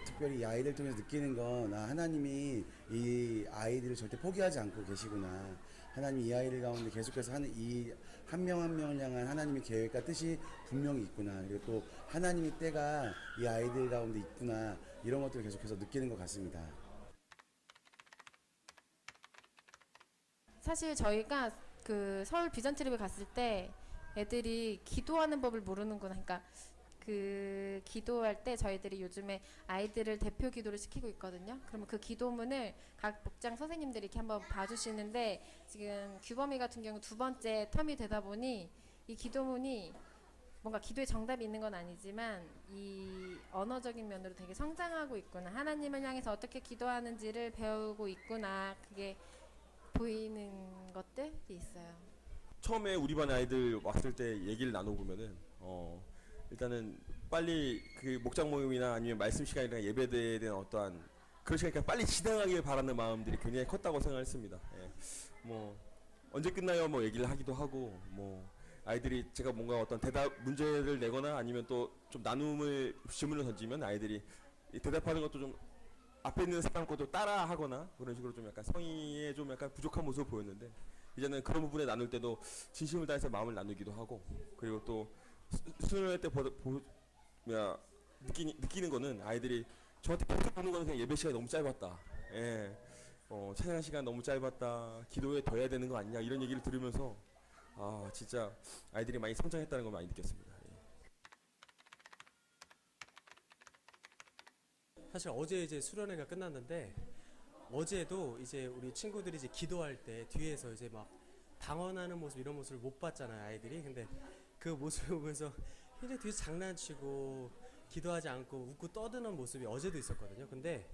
특별히 이 아이들 통해서 느끼는 건 하나님이 이 아이들을 절대 포기하지 않고 계시구나. 하나님이 이 아이들 가운데 계속해서 하는 이 한 명 한 명을 향한 하나님의 계획과 뜻이 분명히 있구나. 그리고 또 하나님의 때가 이 아이들 가운데 있구나. 이런 것들을 계속해서 느끼는 것 같습니다. 사실 저희가 그 서울 비전 트립에 갔을 때 애들이 기도하는 법을 모르는구나. 그러니까 그 기도할 때 저희들이 요즘에 아이들을 대표 기도를 시키고 있거든요. 그러면 그 기도문을 각 목장 선생님들이 이렇게 한번 봐주시는데 지금 규범이 같은 경우 두 번째 텀이 되다 보니 이 기도문이 뭔가 기도에 정답이 있는 건 아니지만 이 언어적인 면으로 되게 성장하고 있구나. 하나님을 향해서 어떻게 기도하는지를 배우고 있구나. 그게 보이는 것들이 있어요. 처음에 우리 반 아이들 왔을 때 얘기를 나눠보면은 일단은 빨리 그 목장 모임이나 아니면 말씀 시간이나 예배대에 대한 어떠한 그런 시간이 빨리 지나가길 바라는 마음들이 굉장히 컸다고 생각했습니다. 예. 뭐 언제 끝나요? 뭐 얘기를 하기도 하고 뭐 아이들이 제가 뭔가 어떤 대답 문제를 내거나 아니면 또 좀 나눔을 질문을 던지면 아이들이 이 대답하는 것도 좀 앞에 있는 사람 것도 따라하거나 그런 식으로 좀 약간 성의에 좀 약간 부족한 모습을 보였는데 이제는 그런 부분에 나눌 때도 진심을 다해서 마음을 나누기도 하고 그리고 또 수련회 때 느끼는 거는 아이들이 저한테 계속 보는 거는 그냥 예배 시간이 너무 짧았다. 예. 찬양 시간 너무 짧았다. 기도에 더 해야 되는 거 아니냐 이런 얘기를 들으면서 아 진짜 아이들이 많이 성장했다는 걸 많이 느꼈습니다. 예. 사실 어제 이제 수련회가 끝났는데 어제도 이제 우리 친구들이 이제 기도할 때 뒤에서 이제 막 당황하는 모습 이런 모습을 못 봤잖아요 아이들이. 근데 그 모습을 보면서 굉장히 뒤에서 장난치고 기도하지 않고 웃고 떠드는 모습이 어제도 있었거든요. 근데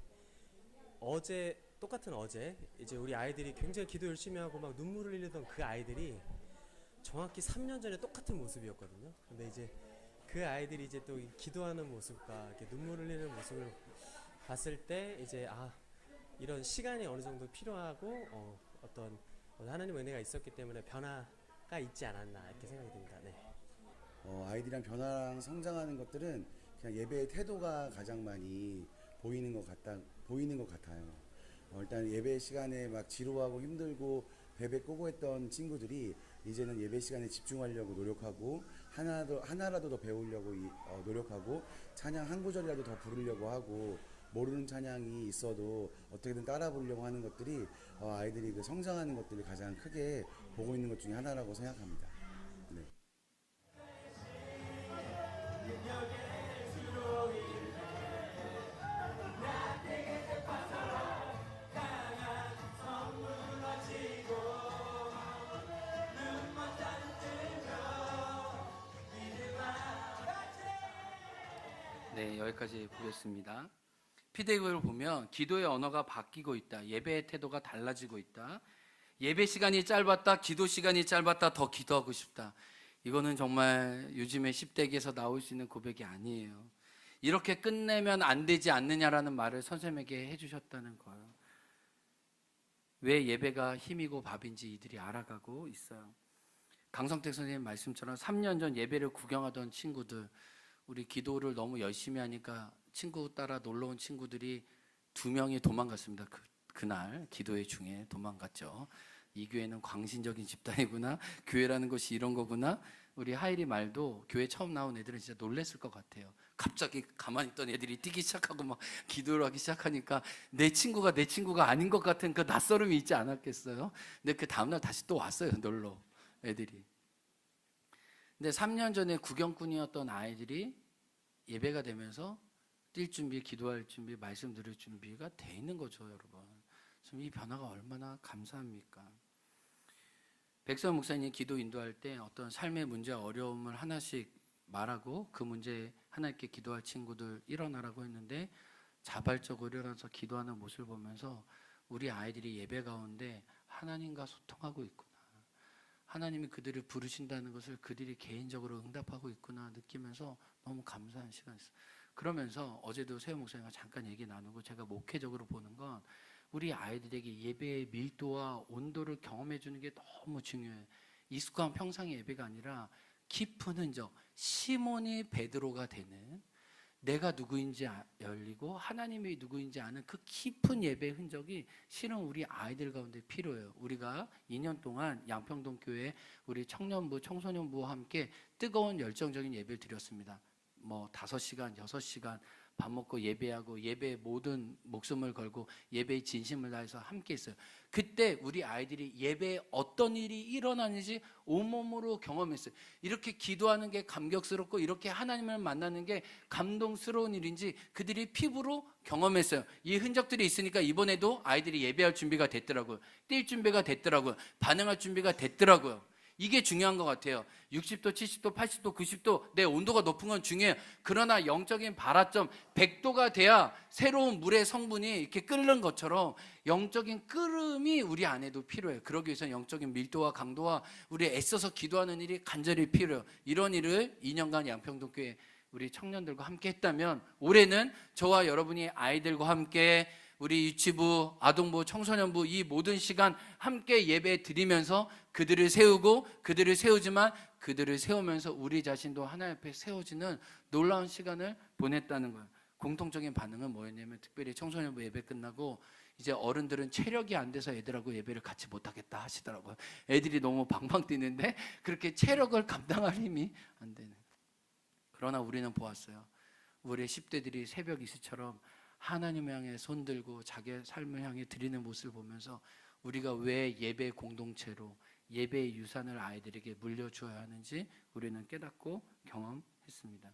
어제 똑같은 어제 이제 우리 아이들이 굉장히 기도 열심히 하고 막 눈물을 흘리던 그 아이들이 정확히 3년 전에 똑같은 모습이었거든요. 근데 이제 그 아이들이 이제 또 기도하는 모습과 이렇게 눈물 흘리는 모습을 봤을 때 이제 이런 시간이 어느 정도 필요하고 어떤 하나님의 은혜가 있었기 때문에 변화가 있지 않았나 이렇게 생각이 듭니다. 네. 아이들이랑 변화랑 성장하는 것들은 그냥 예배의 태도가 가장 많이 보이는 것 같아요. 일단 예배 시간에 막 지루하고 힘들고 베베 꼬고 했던 친구들이 이제는 예배 시간에 집중하려고 노력하고 하나라도 더 배우려고 노력하고 찬양 한 구절이라도 더 부르려고 하고 모르는 찬양이 있어도 어떻게든 따라 부르려고 하는 것들이 아이들이 그 성장하는 것들을 가장 크게 보고 있는 것 중에 하나라고 생각합니다. 네. 네, 여기까지 보겠습니다. 피드백을 보면 기도의 언어가 바뀌고 있다. 예배의 태도가 달라지고 있다. 예배 시간이 짧았다. 기도 시간이 짧았다. 더 기도하고 싶다. 이거는 정말 요즘에 10대기에서 나올 수 있는 고백이 아니에요. 이렇게 끝내면 안 되지 않느냐라는 말을 선생님에게 해주셨다는 거예요. 왜 예배가 힘이고 밥인지 이들이 알아가고 있어요. 강성택 선생님 말씀처럼 3년 전 예배를 구경하던 친구들, 우리 기도를 너무 열심히 하니까 친구 따라 놀러 온 친구들이 2명이 도망갔습니다. 그날 기도회 중에 도망갔죠. 이 교회는 광신적인 집단이구나. 교회라는 것이 이런 거구나. 우리 하일이 말도 교회 처음 나온 애들은 진짜 놀랬을 것 같아요. 갑자기 가만히 있던 애들이 뛰기 시작하고 막 기도를 하기 시작하니까 내 친구가 아닌 것 같은 그 낯설음이 있지 않았겠어요? 근데 그 다음날 다시 또 왔어요. 놀러 애들이. 근데 3년 전에 구경꾼이었던 아이들이 예배가 되면서 뛸 준비, 기도할 준비, 말씀 들을 준비가 돼 있는 거죠, 여러분. 참 이 변화가 얼마나 감사합니까? 백선 목사님 기도 인도할 때 어떤 삶의 문제와 어려움을 하나씩 말하고 그 문제 하나님께 기도할 친구들 일어나라고 했는데 자발적으로 일어나서 기도하는 모습을 보면서 우리 아이들이 예배 가운데 하나님과 소통하고 있구나. 하나님이 그들을 부르신다는 것을 그들이 개인적으로 응답하고 있구나 느끼면서 너무 감사한 시간이었어요. 그러면서 어제도 세호 목사님과 잠깐 얘기 나누고 제가 목회적으로 보는 건 우리 아이들에게 예배의 밀도와 온도를 경험해 주는 게 너무 중요해요. 익숙한 평상의 예배가 아니라 깊은 흔적, 시몬이 베드로가 되는 내가 누구인지 열리고 하나님이 누구인지 아는 그 깊은 예배의 흔적이 실은 우리 아이들 가운데 필요해요. 우리가 2년 동안 양평동 교회 우리 청년부, 청소년부와 함께 뜨거운 열정적인 예배를 드렸습니다. 5시간, 6시간 밥 먹고 예배하고 예배에 모든 목숨을 걸고 예배에 진심을 다해서 함께 했어요. 그때 우리 아이들이 예배에 어떤 일이 일어나는지 온몸으로 경험했어요. 이렇게 기도하는 게 감격스럽고 이렇게 하나님을 만나는 게 감동스러운 일인지 그들이 피부로 경험했어요. 이 흔적들이 있으니까 이번에도 아이들이 예배할 준비가 됐더라고요. 뛸 준비가 됐더라고요. 반응할 준비가 됐더라고요. 이게 중요한 것 같아요. 60도, 70도, 80도, 90도 내 온도가 높은 건 중요해요. 그러나 영적인 발화점 100도가 돼야 새로운 물의 성분이 이렇게 끓는 것처럼 영적인 끓음이 우리 안에도 필요해요. 그러기 위해서 영적인 밀도와 강도와 우리 애써서 기도하는 일이 간절히 필요해요. 이런 일을 2년간 양평동교회 우리 청년들과 함께 했다면 올해는 저와 여러분이 아이들과 함께 우리 유치부, 아동부, 청소년부 이 모든 시간 함께 예배 드리면서 그들을 세우고 그들을 세우지만 그들을 세우면서 우리 자신도 하나님 앞에 세워지는 놀라운 시간을 보냈다는 거예요. 공통적인 반응은 뭐였냐면 특별히 청소년부 예배 끝나고 이제 어른들은 체력이 안 돼서 애들하고 예배를 같이 못하겠다 하시더라고요. 애들이 너무 방방 뛰는데 그렇게 체력을 감당할 힘이 안 되는. 그러나 우리는 보았어요. 우리 10대들이 새벽 이슬처럼 하나님 향해 손들고 자기의 삶을 향해 드리는 모습을 보면서 우리가 왜 예배 공동체로 예배의 유산을 아이들에게 물려주어야 하는지 우리는 깨닫고 경험했습니다.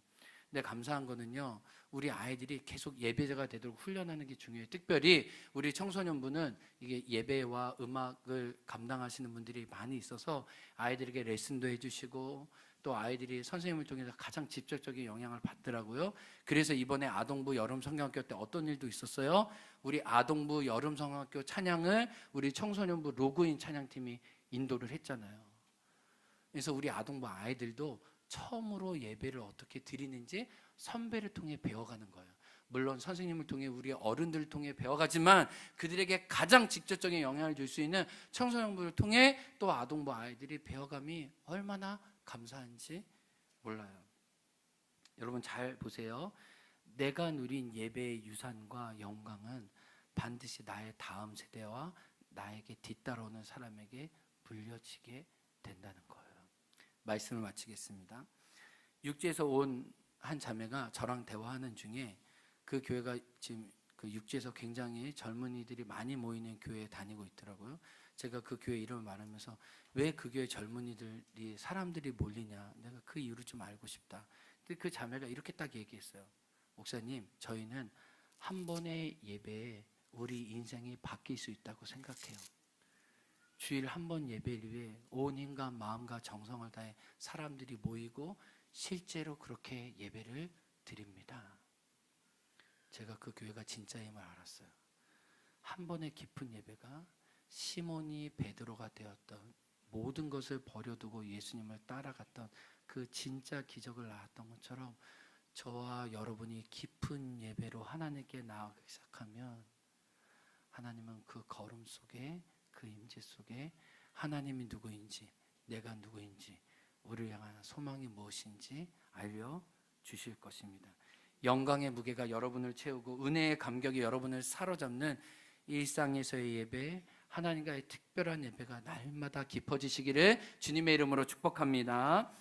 근데 감사한 거는요, 우리 아이들이 계속 예배자가 되도록 훈련하는 게 중요해요. 특별히 우리 청소년부는 이게 예배와 음악을 감당하시는 분들이 많이 있어서 아이들에게 레슨도 해주시고 또 아이들이 선생님을 통해서 가장 직접적인 영향을 받더라고요. 그래서 이번에 아동부 여름성경학교 때 어떤 일도 있었어요? 우리 아동부 여름성경학교 찬양을 우리 청소년부 로그인 찬양팀이 인도를 했잖아요. 그래서 우리 아동부 아이들도 처음으로 예배를 어떻게 드리는지 선배를 통해 배워가는 거예요. 물론 선생님을 통해 우리 어른들을 통해 배워가지만 그들에게 가장 직접적인 영향을 줄 수 있는 청소년부를 통해 또 아동부 아이들이 배워감이 얼마나 감사한지 몰라요. 여러분 잘 보세요. 내가 누린 예배의 유산과 영광은 반드시 나의 다음 세대와 나에게 뒤따라오는 사람에게 물려지게 된다는 거예요. 말씀을 마치겠습니다. 육지에서 온 한 자매가 저랑 대화하는 중에 그 교회가 지금 그 육지에서 굉장히 젊은이들이 많이 모이는 교회에 다니고 있더라고요. 제가 그 교회 이름을 말하면서 왜 그 교회 젊은이들이 사람들이 몰리냐, 내가 그 이유를 좀 알고 싶다. 근데 그 자매가 이렇게 딱 얘기했어요. 목사님, 저희는 한 번의 예배에 우리 인생이 바뀔 수 있다고 생각해요. 주일 한 번 예배를 위해 온 힘과 마음과 정성을 다해 사람들이 모이고 실제로 그렇게 예배를 드립니다. 제가 그 교회가 진짜임을 알았어요. 한 번의 깊은 예배가 시몬이 베드로가 되었던, 모든 것을 버려두고 예수님을 따라갔던 그 진짜 기적을 낳았던 것처럼 저와 여러분이 깊은 예배로 하나님께 나아가기 시작하면 하나님은 그 걸음 속에, 그 임재 속에 하나님이 누구인지, 내가 누구인지, 우리를 향한 소망이 무엇인지 알려주실 것입니다. 영광의 무게가 여러분을 채우고 은혜의 감격이 여러분을 사로잡는 일상에서의 예배, 하나님과의 특별한 예배가 날마다 깊어지시기를 주님의 이름으로 축복합니다.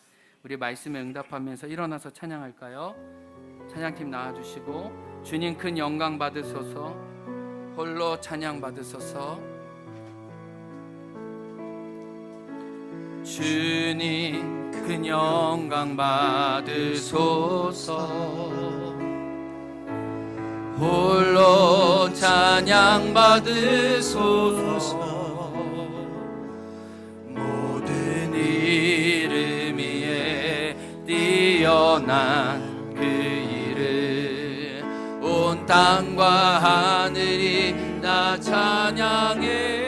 우리 말씀에 응답하면서 일어나서 찬양할까요? 찬양팀 나와주시고 주님 큰 영광 받으소서, 홀로 찬양 받으소서. 주님 큰 영광 받으소서, 홀로 찬양 받으소서. 모든 이름 위에 뛰어난 그 이름, 온 땅과 하늘이 다 찬양해.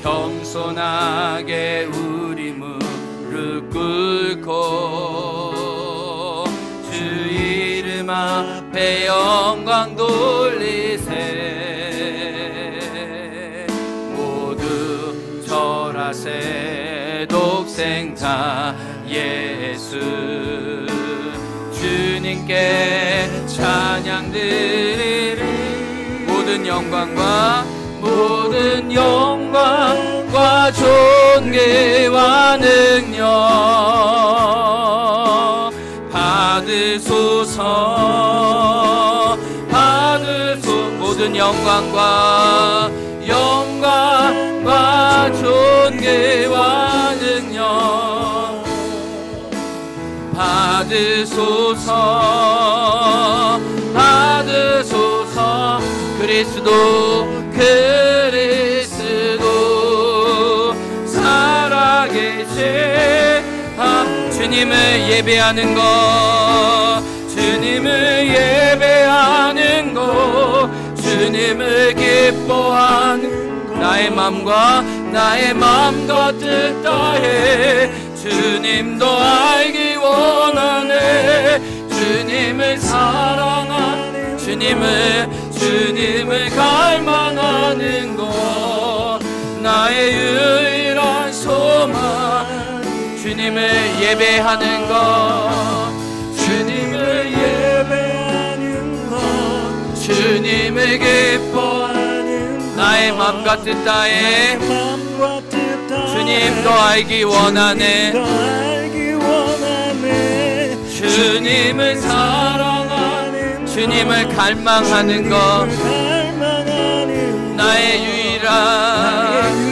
겸손하게 우리 무릎 꿇고 주 이름 앞에 영광 돌리세. 모두 절하세 독생 다 예수, 주님께 찬양 드리리. 모든 영광과 존귀와 능력 받으 받으소서. 모든 영광과 존귀와 능력 받으소서. 그리스도 살아계신 주님을 예배하는 것, 주님을 기뻐하는 나의 맘과 뜻 다해 주님도 알기 원하네. 주님을 사랑하는 주님을 갈망하는 것, 나의 유일한 소망. 주님을 예배하는 것, 주님을 기뻐하는 나의 맘과 뜻 다해 주님도 알기 원하네. 주님을 사랑하는 주님을 갈망하는 것, 나의 유일한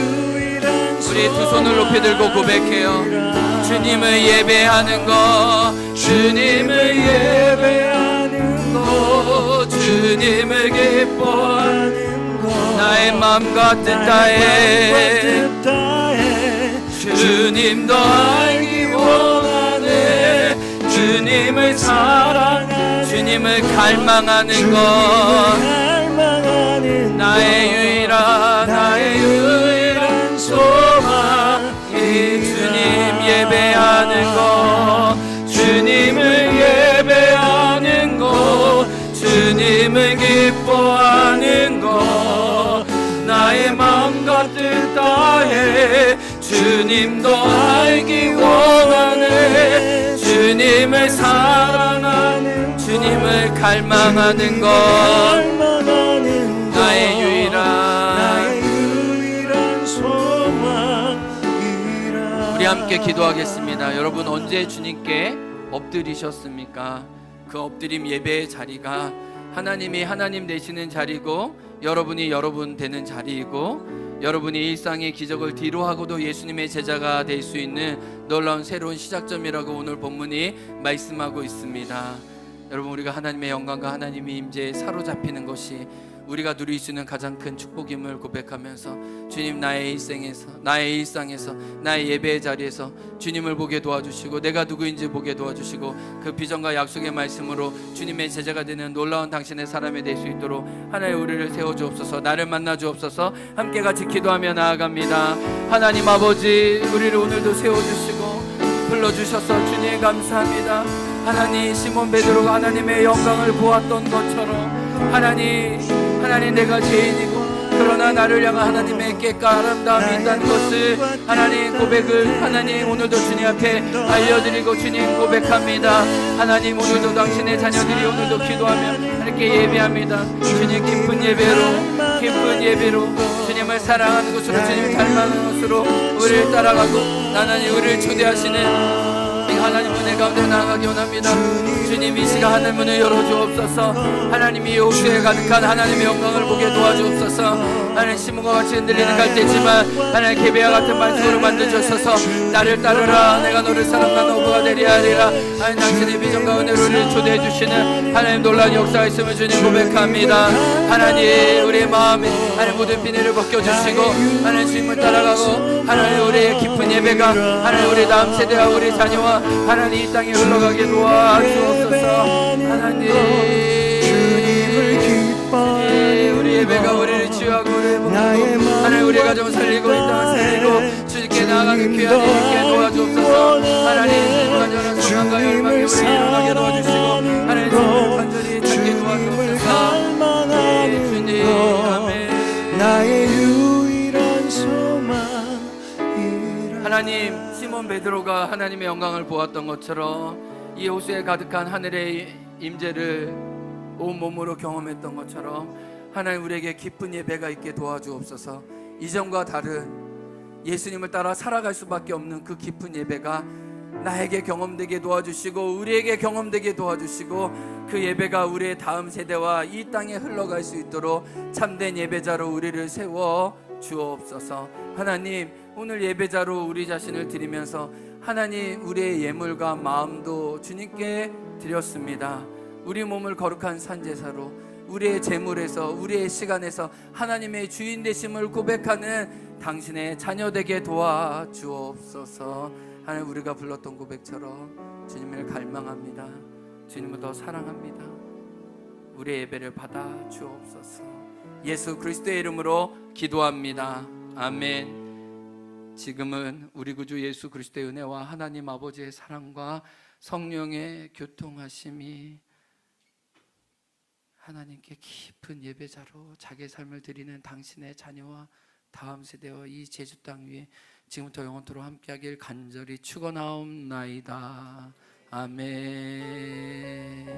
우리 두 손을 높이 들고 고백해요. 주님을 예배하는 것, 주님을 기뻐하는 나의 맘과 뜻 다해 주님도 알기 원하네. 주님을 사랑하는 주님을 갈망하는 것, 나의 유일한 소망이 주님 예배하는 것, 주님을 예배하는 것, 주님을 기뻐하는 것, 나의 마음과 뜻 다해 주님도 알기 원하네. 주님을 사랑하는 주님을 갈망하는 것, 나의 유일한 소망이라. 우리 함께 기도하겠습니다. 여러분 언제 주님께 엎드리셨습니까? 그 엎드림 예배의 자리가 하나님이 하나님 되시는 자리고, 여러분이 여러분 되는 자리이고, 여러분이 일상의 기적을 뒤로하고도 예수님의 제자가 될 수 있는 놀라운 새로운 시작점이라고 오늘 본문이 말씀하고 있습니다. 여러분, 우리가 하나님의 영광과 하나님의 임재에 사로잡히는 것이 우리가 누릴 수 있는 가장 큰 축복임을 고백하면서, 주님 나의 일상에서 나의 예배의 자리에서 주님을 보게 도와주시고, 내가 누구인지 보게 도와주시고, 그 비전과 약속의 말씀으로 주님의 제자가 되는 놀라운 당신의 사람이 될 수 있도록 하나님 우리를 세워주옵소서. 나를 만나주옵소서. 함께 같이 기도하며 나아갑니다. 하나님 아버지, 우리를 오늘도 세워주시고 불러주셔서 주님 감사합니다. 하나님, 시몬 베드로가 하나님의 영광을 보았던 것처럼 하나님 내가 죄인이고 그러나 나를 향한 하나님의 깨끗한 아름다움이 있다는 것을 하나님 고백을 하나님 오늘도 주님 앞에 알려드리고 주님 고백합니다. 하나님, 오늘도 당신의 자녀들이 오늘도 기도하며 하나님께 예배합니다. 주님 기쁜 예배로 주님을 사랑하는 것으로, 주님을 닮아가는 것으로 우리를 따라가고 하나님 우리를 초대하시는 하나님 은혜 가운데 나아가기 원합니다. 주님 이 시간 하늘 문을 열어주옵소서. 하나님이 여호수아에 가득한 하나님의 영광을 보게 도와주옵소서. 하나님, 시몬과 같이 흔들리는 갈대지만 하나님 기배와 같은 만성으로 만들어주셔서 나를 따르라, 내가 너를 사랑하는 어부가 되리라 하리라. 하나님, 당신의 비전과 은혜로 우리를 초대해 주시는 하나님 놀라운 역사가 있음을 주님 고백합니다. 하나님, 우리의 마음에 하나님 모든 비늘을 벗겨주시고 하나님 주님을 따라가고 하나님 우리의 깊은 예배가 하나님 우리 다음 세대와 우리 자녀와 하나님 이 땅에 흘러가게 도와주옵소서. 하나님, 주님을 기뻐하는 우리 예배가 우리를 치유하고 우리를 복하고 하나님 우리의 가정을 살리고 이 땅을 살리고 주님께 나아가는 귀한 일 있게 도와주옵소서. 하나님, 주님과 소망과 열망이 우리를 일어나게 도와주시고 하나님 주님을 간절히 찾게 도와주옵소서. 주님, 아멘. 나의 유일한 소망이라. 하나님, 시몬 베드로가 하나님의 영광을 보았던 것처럼 이 호수에 가득한 하늘의 임재를 온 몸으로 경험했던 것처럼 하나님 우리에게 기쁜 예배가 있게 도와주옵소서. 이전과 다른 예수님을 따라 살아갈 수밖에 없는 그 기쁜 예배가 나에게 경험되게 도와주시고 우리에게 경험되게 도와주시고 그 예배가 우리의 다음 세대와 이 땅에 흘러갈 수 있도록 참된 예배자로 우리를 세워 주옵소서. 하나님, 오늘 예배자로 우리 자신을 드리면서 하나님, 우리의 예물과 마음도 주님께 드렸습니다. 우리 몸을 거룩한 산제사로, 우리의 재물에서, 우리의 시간에서 하나님의 주인 되심을 고백하는 당신의 자녀 되게 도와주옵소서. 하나님, 우리가 불렀던 고백처럼 주님을 갈망합니다. 주님을 더 사랑합니다. 우리의 예배를 받아 주옵소서. 예수 그리스도의 이름으로 기도합니다. 아멘. 지금은 우리 구주 예수 그리스도의 은혜와 하나님 아버지의 사랑과 성령의 교통하심이 하나님께 깊은 예배자로 자기의 삶을 드리는 당신의 자녀와 다음 세대와 이 제주 땅 위에 지금부터 영원토록 함께하길 간절히 축원하옵나이다. 아멘.